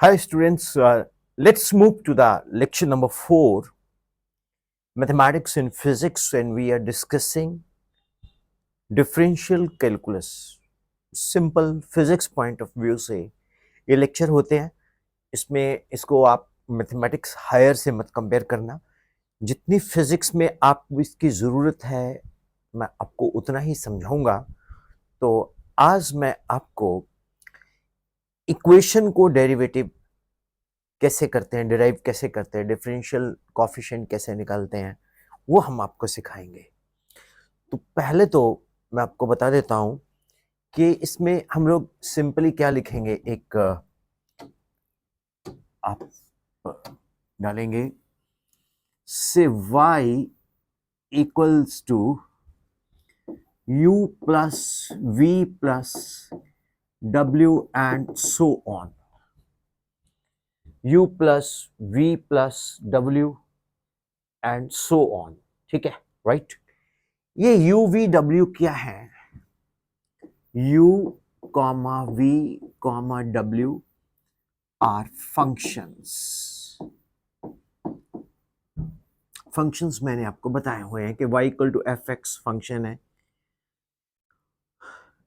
Hi students, let's move to the lecture number 4, Mathematics and Physics, and we are discussing differential calculus. Simple physics point of view से ये lecture होते हैं। इसमें इसको आप mathematics higher से मत कंपेयर करना। जितनी फिजिक्स में आपको इसकी ज़रूरत है मैं आपको उतना ही समझाऊंगा। तो आज मैं आपको इक्वेशन को डेरिवेटिव कैसे करते हैं, डिराइव कैसे करते हैं, डिफरेंशियल कोफिशिएंट कैसे निकालते हैं, वो हम आपको सिखाएंगे। तो पहले तो मैं आपको बता देता हूं कि इसमें हम लोग सिंपली क्या लिखेंगे। एक आप डालेंगे say y equals to u plus v plus w and so on. u plus v plus w and so on, ठीक है, राइट। ये u v w क्या है? u comma v comma w are functions मैंने आपको बताए हुए हैं कि y equal to F X function है।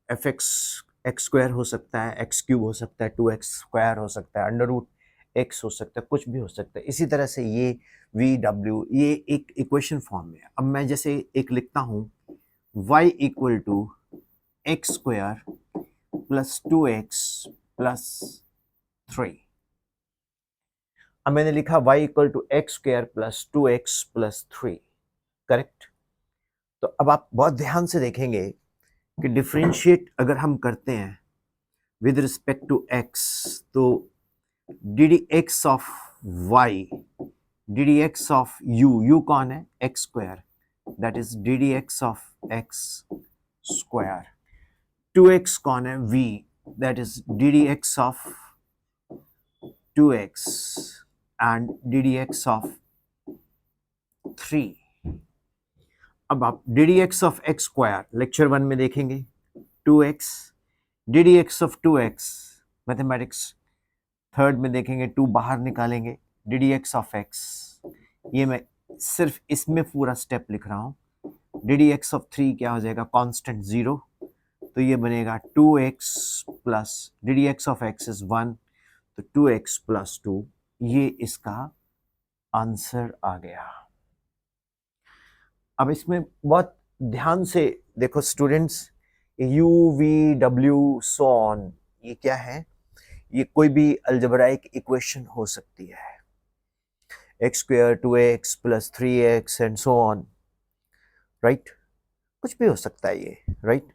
एफ एक्स एक्स स्क्वायर हो सकता है, एक्स क्यूब हो सकता है, 2x स्क्वायर हो सकता है, अंडर रूट एक्स हो सकता है, कुछ भी हो सकता है। इसी तरह से ये वी डब्ल्यू ये एक इक्वेशन फॉर्म में है। अब मैं जैसे एक लिखता हूँ y equal to X square plus 2x plus 3। अब मैंने लिखा y equal to X square plus 2x plus 3, correct. तो अब आप बहुत ध्यान से देखेंगे कि डिफरेंशिएट अगर हम करते हैं विद रिस्पेक्ट टू x, तो D D x of y, D D x of u कौन है? X square, that is D D x of x square. 2x कौन है? v, that is D D x of 2x and D D x of 3। अब आप D D x of x square lecture 1 में देखेंगे, 2x D D x of 2x mathematics third में देखेंगे, 2 बाहर निकालेंगे, D D x of x. ये मैं सिर्फ इसमें पूरा स्टेप लिख रहा हूँ। डी डी एक्स ऑफ 3 क्या हो जाएगा? कांस्टेंट 0, तो ये बनेगा 2x plus D D x of x is 1, तो 2x प्लस 2, ये इसका आंसर आ गया। अब इसमें बहुत ध्यान से देखो students, u v w so on, ये क्या है? ये कोई भी अलजेब्राइक इक्वेशन हो सकती है, x square 2x plus 3x and so on, right. कुछ भी हो सकता है ये, राइट।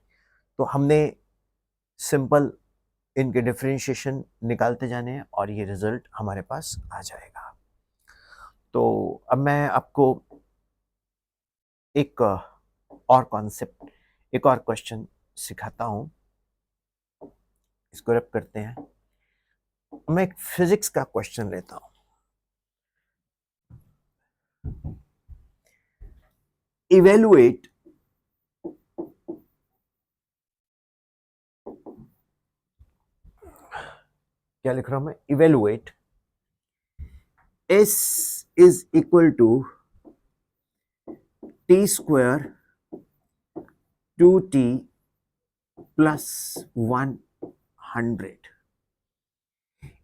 तो हमने सिंपल इनके डिफरेंशिएशन निकालते जाने हैं और ये रिजल्ट हमारे पास आ जाएगा। तो अब मैं आपको एक और कॉन्सेप्ट, एक और क्वेश्चन सिखाता हूँ। इसको रब करते हैं। मैं एक फिजिक्स का क्वेश्चन लेता हूँ। इवेलुएट क्या लिख रहा हूं मैं? Evaluate s is equal to T square 2t plus 100।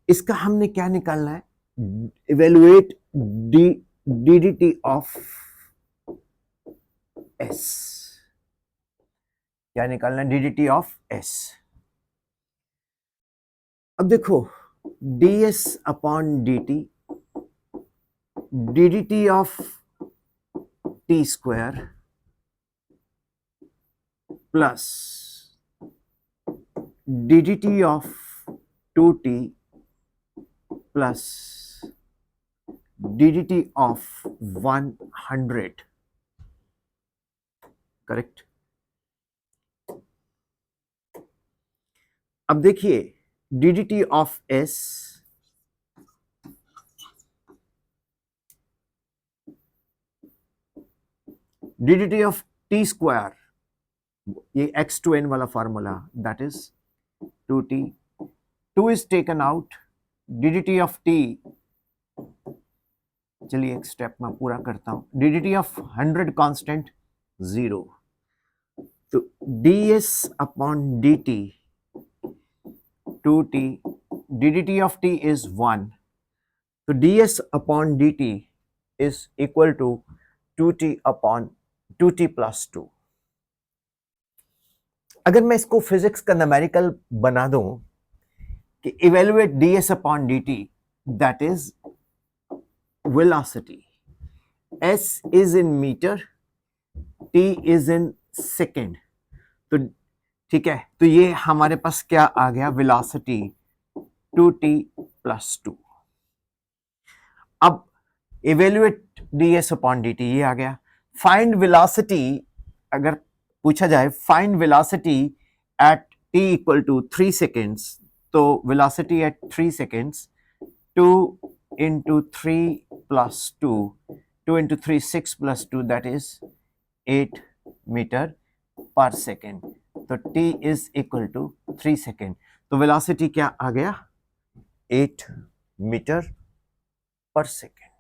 इसका हमने क्या निकालना है? Evaluate D D T of s। क्या निकालना है? D D T of s। अब देखो ds upon D T of T square plus D T of 2t plus D T of 100, correct. अब देखिए D T of s D T of T square, ये x to n वाला formula, that is 2t, 2 is taken out, D of T, चलिए एक step में पूरा करता हूं, डी ऑफ 100 कांस्टेंट 0, तो ds upon dt 2t, dt of t is 1, तो ds upon dt is equal to 2t upon 2t plus 2। अगर मैं इसको फिजिक्स का न्यूमेरिकल बना दूं कि evaluate ds upon dt, that is velocity, s is in metre, t is in second, तो ठीक है, तो ये हमारे पास क्या आ गया, वेलोसिटी 2t plus 2। अब इवेल्युएट ds अपॉन dt ये आ गया। फाइंड वेलोसिटी, अगर पूछा जाए find velocity at t equal to 3 seconds, तो velocity at 3 seconds 2 into 3 plus 2, 2 into 3 6 plus 2, that is 8 meter per second, तो t is equal to 3 second, तो velocity क्या आ गया, 8 मीटर पर second.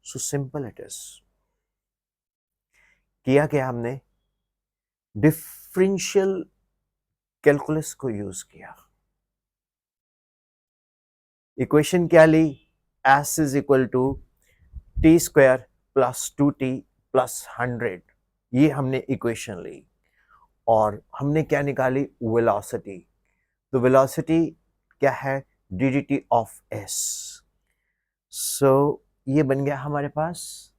So simple it is. किया क्या हमने, डिफरेंशियल कैलकुलस को यूज किया। इक्वेशन क्या ली, s is equal to T square plus 2t plus 100, ये हमने इक्वेशन ली और हमने क्या निकाली, वेलोसिटी। तो वेलोसिटी क्या है, dt ऑफ s। सो ये बन गया हमारे पास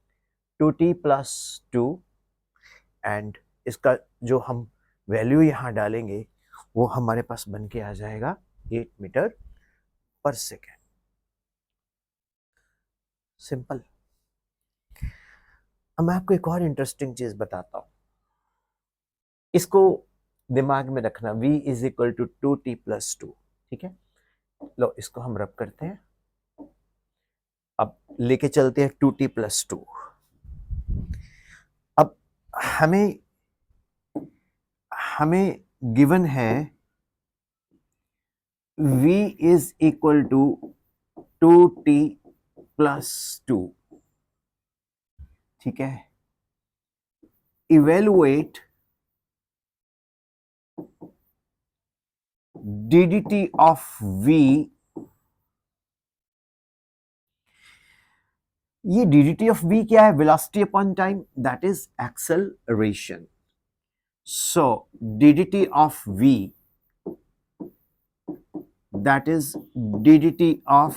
2t प्लस 2, एंड इसका जो हम वैल्यू यहां डालेंगे वो हमारे पास बन के आ जाएगा 8 मीटर पर सेकेंड। सिंपल। अब मैं आपको एक और इंटरेस्टिंग चीज बताता हूं, इसको दिमाग में रखना, v is equal to 2t plus 2, ठीक है। लो इसको हम रब करते हैं, अब लेके चलते हैं 2t प्लस 2। अब हमें गिवन है v is equal to 2t plus 2, ठीक है। इवेलुएट dt ऑफ v, ये dt ऑफ v क्या है, velocity upon time, that is acceleration. So dt of v, that is dt of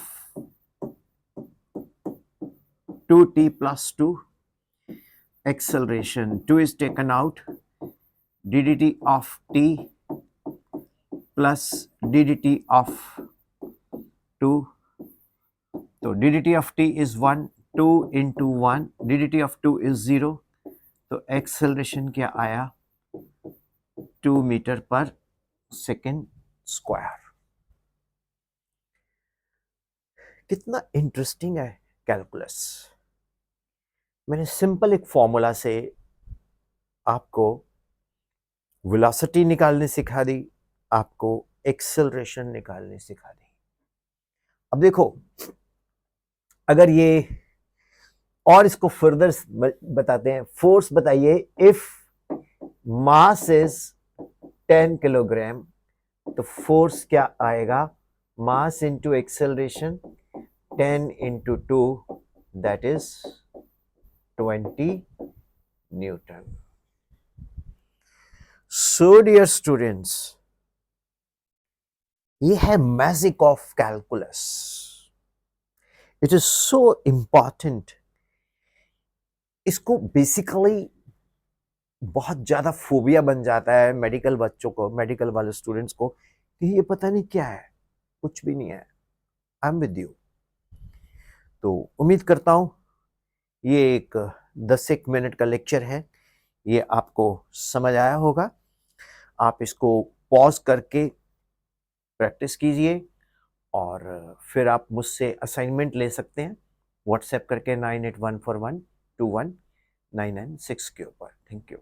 2t plus 2, acceleration 2 is taken out, dt of t plus dt of 2, तो dt of t is 1, 2 into 1, dt of 2 is 0, तो acceleration क्या आया, 2 metre पर second square. कितना interesting है calculus. मैंने simple एक formula से आपको वेलोसिटी निकालने सिखा दी, आपको एक्सेलरेशन निकालने सिखा दी। अब देखो, अगर ये और इसको फर्दर बताते हैं, फोर्स बताइए, इफ मास इज 10 किलोग्राम, तो फोर्स क्या आएगा, mass into acceleration 10 into 2, that is 20 Newton. So dear students, ये है magic of calculus. It is so important. इसको बेसिकली बहुत ज्यादा फोबिया बन जाता है मेडिकल बच्चों को, मेडिकल वाले स्टूडेंट्स को, कि ये पता नहीं क्या है, कुछ भी नहीं है। I am with you. तो उम्मीद करता हूं ये एक 10 मिनट का लेक्चर है, ये आपको समझ आया होगा। आप इसको पॉज करके प्रैक्टिस कीजिए और फिर आप मुझसे असाइनमेंट ले सकते हैं व्हाट्सएप करके 9814121996 के ऊपर। Thank you.